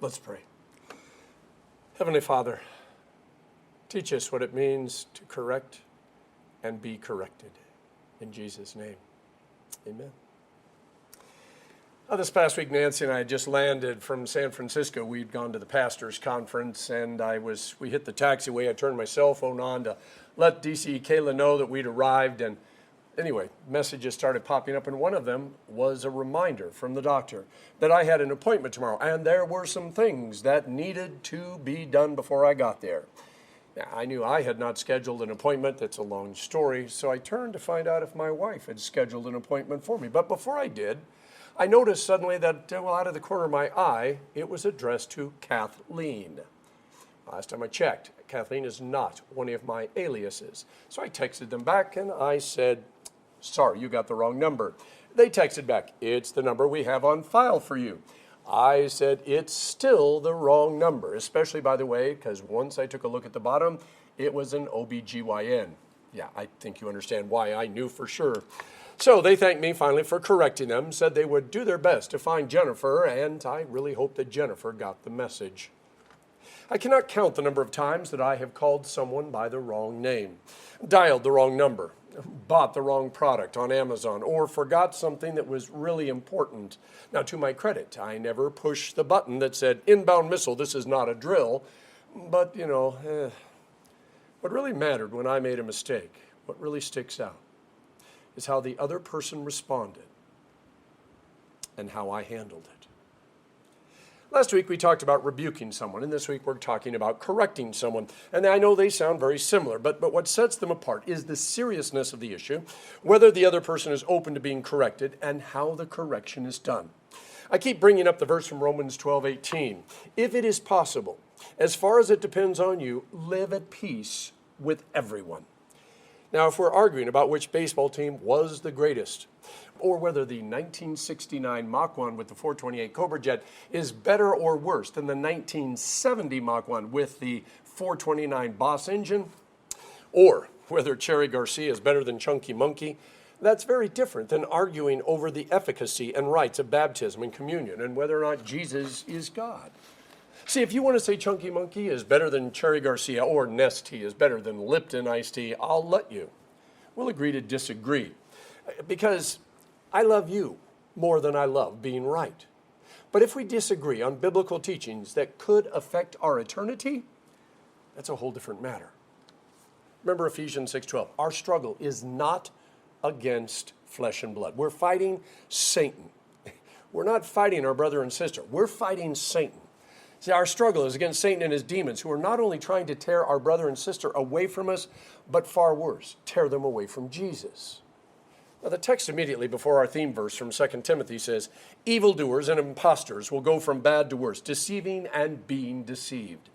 Let's pray. Heavenly Father, teach us what it means to correct and be corrected. In Jesus' name, amen. This past week, Nancy and I had just landed from San Francisco. We'd gone to the pastor's conference, and we hit the taxiway. I turned my cell phone on to let DC Kayla know that we'd arrived, and anyway, messages started popping up, and one of them was a reminder from the doctor that I had an appointment tomorrow, and there were some things that needed to be done before I got there. Now, I knew I had not scheduled an appointment. That's a long story, so I turned to find out if my wife had scheduled an appointment for me. But before I did, I noticed suddenly that, out of the corner of my eye, it was addressed to Kathleen. Last time I checked, Kathleen is not one of my aliases. So I texted them back and I said, sorry, you got the wrong number. They texted back, it's the number we have on file for you. I said, it's still the wrong number, especially, by the way, because once I took a look at the bottom, it was an OBGYN. Yeah, I think you understand why I knew for sure. So they thanked me finally for correcting them, said they would do their best to find Jennifer, and I really hope that Jennifer got the message. I cannot count the number of times that I have called someone by the wrong name, dialed the wrong number, bought the wrong product on Amazon, or forgot something that was really important. Now, to my credit, I never pushed the button that said, inbound missile, this is not a drill. But, what really mattered when I made a mistake, what really sticks out, is how the other person responded and how I handled it. Last week we talked about rebuking someone, and this week we're talking about correcting someone. And I know they sound very similar, but what sets them apart is the seriousness of the issue, whether the other person is open to being corrected, and how the correction is done. I keep bringing up the verse from Romans 12:18. If it is possible, as far as it depends on you, live at peace with everyone. Now, if we're arguing about which baseball team was the greatest, or whether the 1969 Mach 1 with the 428 Cobra Jet is better or worse than the 1970 Mach 1 with the 429 Boss engine, or whether Cherry Garcia is better than Chunky Monkey, that's very different than arguing over the efficacy and rites of baptism and communion and whether or not Jesus is God. See, if you want to say Chunky Monkey is better than Cherry Garcia or Nest Tea is better than Lipton iced tea, I'll let you. We'll agree to disagree because I love you more than I love being right. But if we disagree on biblical teachings that could affect our eternity, that's a whole different matter. Remember Ephesians 6:12. Our struggle is not against flesh and blood. We're fighting Satan. We're not fighting our brother and sister. We're fighting Satan. See, our struggle is against Satan and his demons, who are not only trying to tear our brother and sister away from us, but far worse, tear them away from Jesus. Now, the text immediately before our theme verse from 2 Timothy says, evildoers and impostors will go from bad to worse, deceiving and being deceived.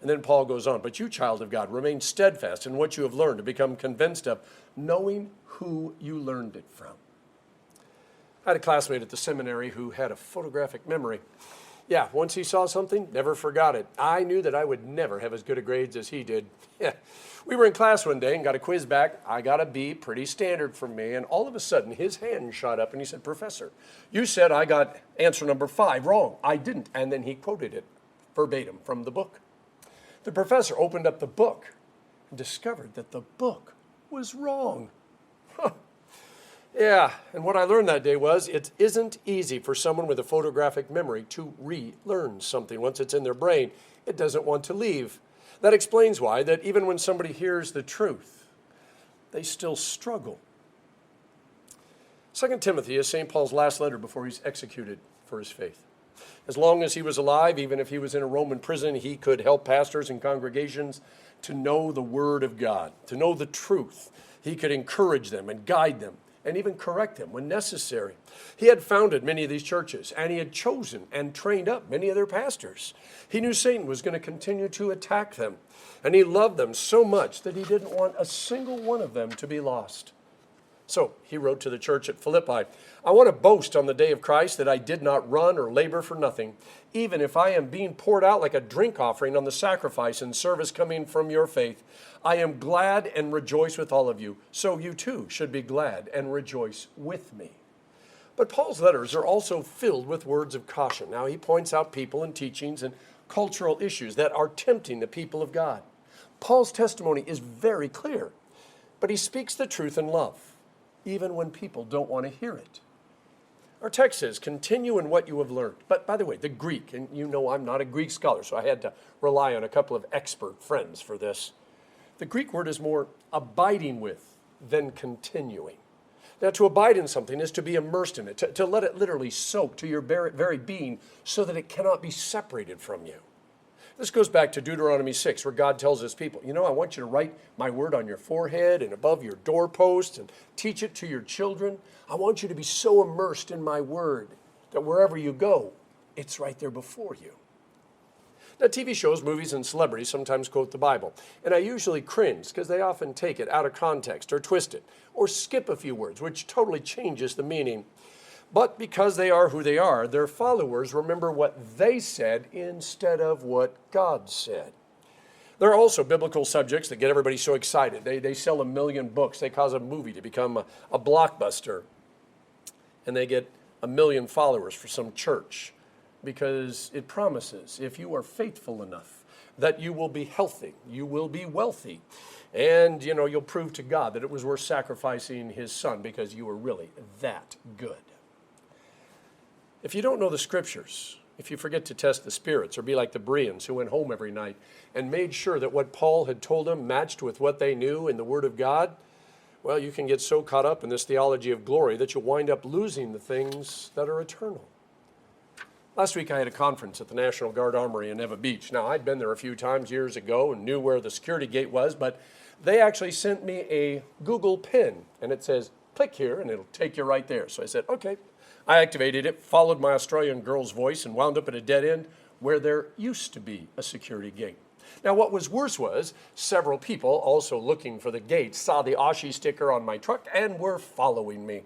And then Paul goes on, but you, child of God, remain steadfast in what you have learned, to become convinced of, knowing who you learned it from. I had a classmate at the seminary who had a photographic memory. Yeah, once he saw something, never forgot it. I knew that I would never have as good a grades as he did. Yeah. We were in class one day and got a quiz back. I got a B, pretty standard for me, and all of a sudden his hand shot up and he said, Professor, you said I got answer number 5 wrong. I didn't. And then he quoted it verbatim from the book. The professor opened up the book and discovered that the book was wrong. Huh. Yeah, and what I learned that day was it isn't easy for someone with a photographic memory to relearn something. Once it's in their brain, it doesn't want to leave. That explains why that even when somebody hears the truth, they still struggle. 2 Timothy is St. Paul's last letter before he's executed for his faith. As long as he was alive, even if he was in a Roman prison, he could help pastors and congregations to know the Word of God, to know the truth. He could encourage them and guide them, and even correct them when necessary. He had founded many of these churches, and he had chosen and trained up many of their pastors. He knew Satan was going to continue to attack them, and he loved them so much that he didn't want a single one of them to be lost. So he wrote to the church at Philippi, I want to boast on the day of Christ that I did not run or labor for nothing, even if I am being poured out like a drink offering on the sacrifice and service coming from your faith. I am glad and rejoice with all of you, so you too should be glad and rejoice with me. But Paul's letters are also filled with words of caution. Now, he points out people and teachings and cultural issues that are tempting the people of God. Paul's testimony is very clear, but he speaks the truth in love, even when people don't want to hear it. Our text says, continue in what you have learned. But by the way, the Greek, and you know I'm not a Greek scholar, so I had to rely on a couple of expert friends for this. The Greek word is more abiding with than continuing. Now, to abide in something is to be immersed in it, to let it literally soak to your very being so that it cannot be separated from you. This goes back to Deuteronomy 6, where God tells his people, I want you to write my word on your forehead and above your doorposts and teach it to your children. I want you to be so immersed in my word that wherever you go, it's right there before you. Now, TV shows, movies, and celebrities sometimes quote the Bible, and I usually cringe because they often take it out of context or twist it or skip a few words, which totally changes the meaning. But because they are who they are, their followers remember what they said instead of what God said. There are also biblical subjects that get everybody so excited. They sell 1 million books. They cause a movie to become a blockbuster. And they get 1 million followers for some church because it promises, if you are faithful enough, that you will be healthy, you will be wealthy, and you'll prove to God that it was worth sacrificing his son because you were really that good. If you don't know the scriptures, if you forget to test the spirits, or be like the Bereans who went home every night and made sure that what Paul had told them matched with what they knew in the Word of God, well, you can get so caught up in this theology of glory that you'll wind up losing the things that are eternal. Last week I had a conference at the National Guard Armory in Eva Beach. Now, I'd been there a few times years ago and knew where the security gate was, but they actually sent me a Google pin, and it says, click here, and it'll take you right there. So I said, okay. I activated it, followed my Australian girl's voice, and wound up at a dead end where there used to be a security gate. Now, what was worse was several people also looking for the gate saw the Aussie sticker on my truck and were following me.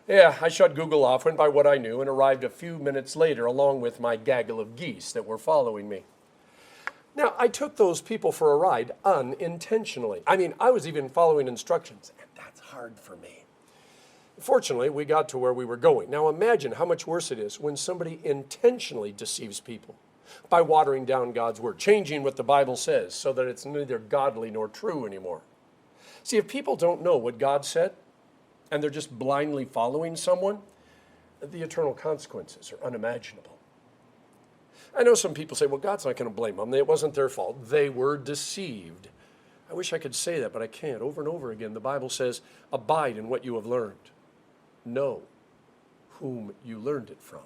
Yeah, I shut Google off, went by what I knew, and arrived a few minutes later along with my gaggle of geese that were following me. Now, I took those people for a ride unintentionally. I was even following instructions, and that's hard for me. Fortunately, we got to where we were going. Now, imagine how much worse it is when somebody intentionally deceives people by watering down God's word, changing what the Bible says so that it's neither godly nor true anymore. See, if people don't know what God said, and they're just blindly following someone, the eternal consequences are unimaginable. I know some people say, well, God's not going to blame them. It wasn't their fault. They were deceived. I wish I could say that, but I can't. Over and over again, the Bible says, abide in what you have learned. Know whom you learned it from.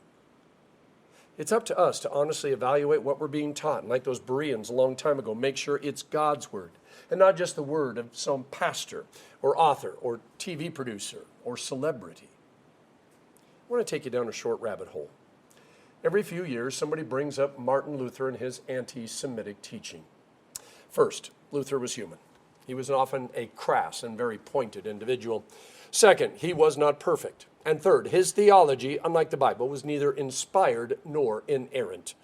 It's up to us to honestly evaluate what we're being taught. And like those Bereans a long time ago, make sure it's God's word and not just the word of some pastor or author or TV producer or celebrity. I want to take you down a short rabbit hole. Every few years, somebody brings up Martin Luther and his anti-Semitic teaching. First, Luther was human. He was often a crass and very pointed individual. Second, he was not perfect. And third, his theology, unlike the Bible, was neither inspired nor inerrant.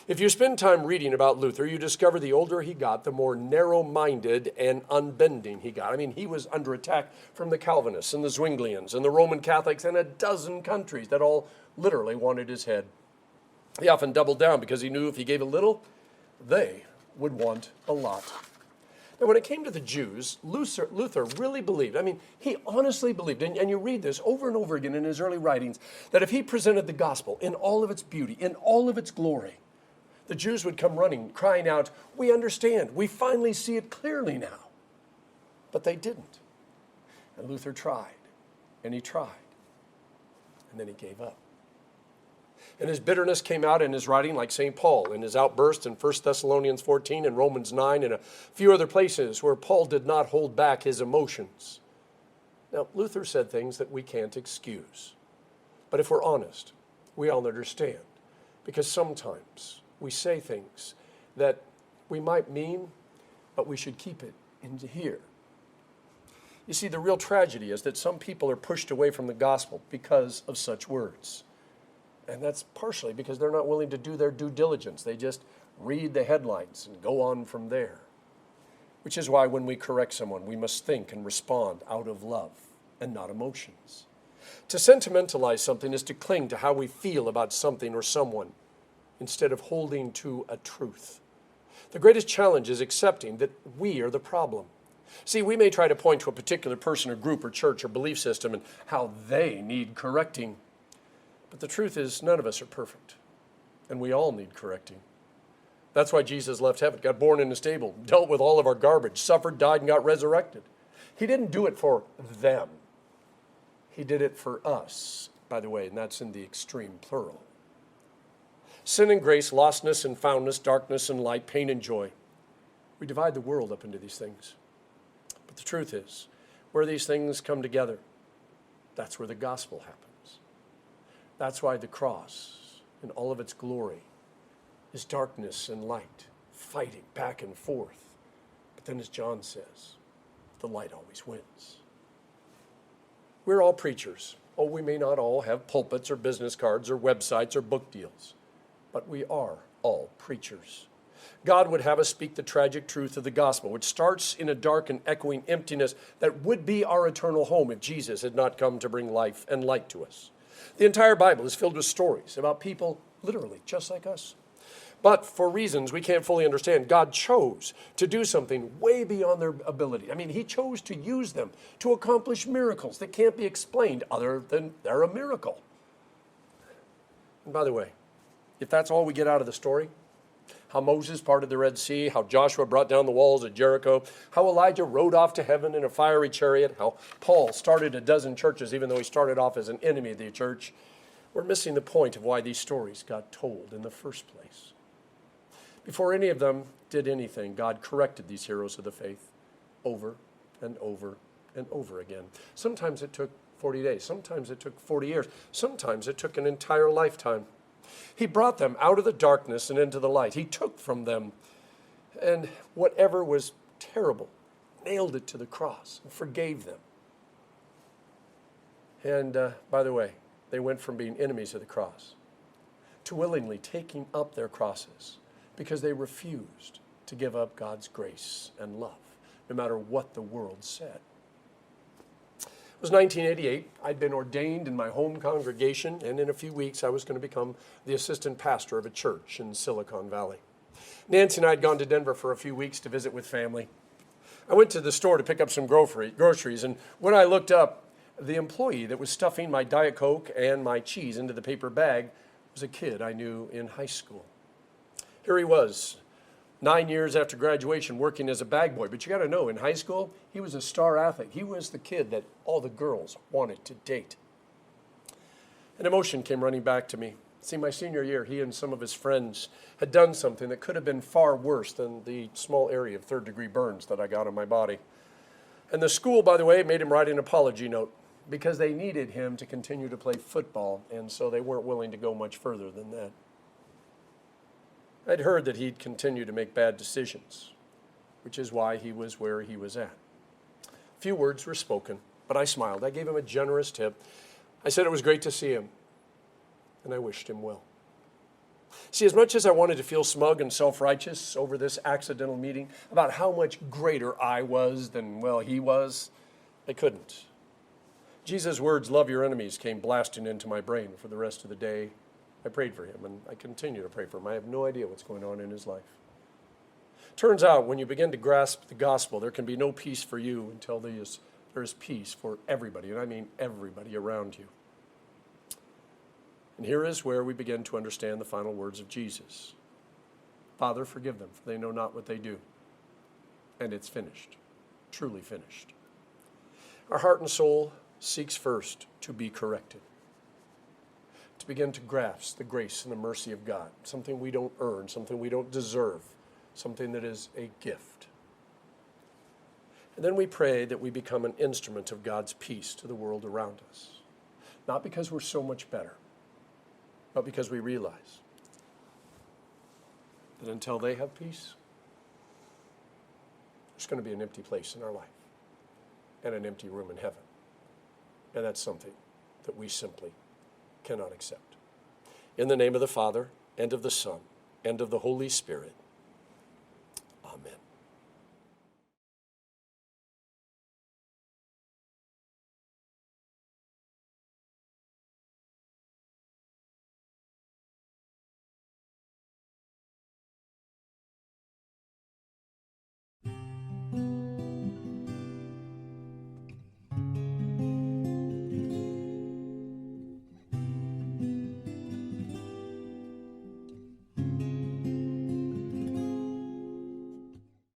If you spend time reading about Luther, you discover the older he got, the more narrow-minded and unbending he got. He was under attack from the Calvinists and the Zwinglians and the Roman Catholics and a dozen countries that all literally wanted his head. He often doubled down because he knew if he gave a little, they would want a lot. Now, when it came to the Jews, Luther really believed, he honestly believed, and you read this over and over again in his early writings, that if he presented the gospel in all of its beauty, in all of its glory, the Jews would come running, crying out, we understand, we finally see it clearly now. But they didn't. And Luther tried, and he tried, and then he gave up. And his bitterness came out in his writing, like St. Paul, in his outburst in 1 Thessalonians 14 and Romans 9 and a few other places where Paul did not hold back his emotions. Now, Luther said things that we can't excuse. But if we're honest, we all understand. Because sometimes we say things that we might mean, but we should keep it into here. You see, the real tragedy is that some people are pushed away from the gospel because of such words. And that's partially because they're not willing to do their due diligence. They just read the headlines and go on from there. Which is why when we correct someone, we must think and respond out of love and not emotions. To sentimentalize something is to cling to how we feel about something or someone instead of holding to a truth. The greatest challenge is accepting that we are the problem. See, we may try to point to a particular person or group or church or belief system and how they need correcting. But the truth is, none of us are perfect, and we all need correcting. That's why Jesus left heaven, got born in a stable, dealt with all of our garbage, suffered, died, and got resurrected. He didn't do it for them. He did it for us, by the way, and that's in the extreme plural. Sin and grace, lostness and foundness, darkness and light, pain and joy. We divide the world up into these things. But the truth is, where these things come together, that's where the gospel happens. That's why the cross, in all of its glory, is darkness and light, fighting back and forth. But then, as John says, the light always wins. We're all preachers. Oh, we may not all have pulpits or business cards or websites or book deals, but we are all preachers. God would have us speak the tragic truth of the gospel, which starts in a dark and echoing emptiness that would be our eternal home if Jesus had not come to bring life and light to us. The entire Bible is filled with stories about people literally just like us. But for reasons we can't fully understand, God chose to do something way beyond their ability. I mean, he chose to use them to accomplish miracles that can't be explained other than they're a miracle. And by the way, if that's all we get out of the story, how Moses parted the Red Sea, how Joshua brought down the walls of Jericho, how Elijah rode off to heaven in a fiery chariot, how Paul started a dozen churches even though he started off as an enemy of the church, we're missing the point of why these stories got told in the first place. Before any of them did anything, God corrected these heroes of the faith over and over and over again. Sometimes it took 40 days. Sometimes it took 40 years. Sometimes it took an entire lifetime. He brought them out of the darkness and into the light. He took from them, and whatever was terrible, nailed it to the cross and forgave them. And by the way, they went from being enemies of the cross to willingly taking up their crosses because they refused to give up God's grace and love, no matter what the world said. It was 1988. I'd been ordained in my home congregation, and in a few weeks I was going to become the assistant pastor of a church in Silicon Valley. Nancy and I had gone to Denver for a few weeks to visit with family. I went to the store to pick up some groceries, and when I looked up, the employee that was stuffing my Diet Coke and my cheese into the paper bag was a kid I knew in high school. Here he was, 9 years after graduation, working as a bag boy. But you got to know, in high school, he was a star athlete. He was the kid that all the girls wanted to date. An emotion came running back to me. See, my senior year, he and some of his friends had done something that could have been far worse than the small area of third-degree burns that I got on my body. And the school, by the way, made him write an apology note because they needed him to continue to play football, and so they weren't willing to go much further than that. I'd heard that he'd continue to make bad decisions, which is why he was where he was at. Few words were spoken, but I smiled. I gave him a generous tip. I said it was great to see him, and I wished him well. See, as much as I wanted to feel smug and self-righteous over this accidental meeting about how much greater I was than, well, he was, I couldn't. Jesus' words, love your enemies, came blasting into my brain for the rest of the day. I prayed for him, and I continue to pray for him. I have no idea what's going on in his life. Turns out, when you begin to grasp the gospel, there can be no peace for you until there is peace for everybody, and I mean everybody around you. And here is where we begin to understand the final words of Jesus. Father, forgive them, for they know not what they do. And it's finished, truly finished. Our heart and soul seeks first to be corrected, to begin to grasp the grace and the mercy of God, something we don't earn, something we don't deserve, something that is a gift. And then we pray that we become an instrument of God's peace to the world around us, not because we're so much better, but because we realize that until they have peace, there's going to be an empty place in our life and an empty room in heaven. And that's something that we simply cannot accept. In the name of the Father, and of the Son, and of the Holy Spirit. Amen.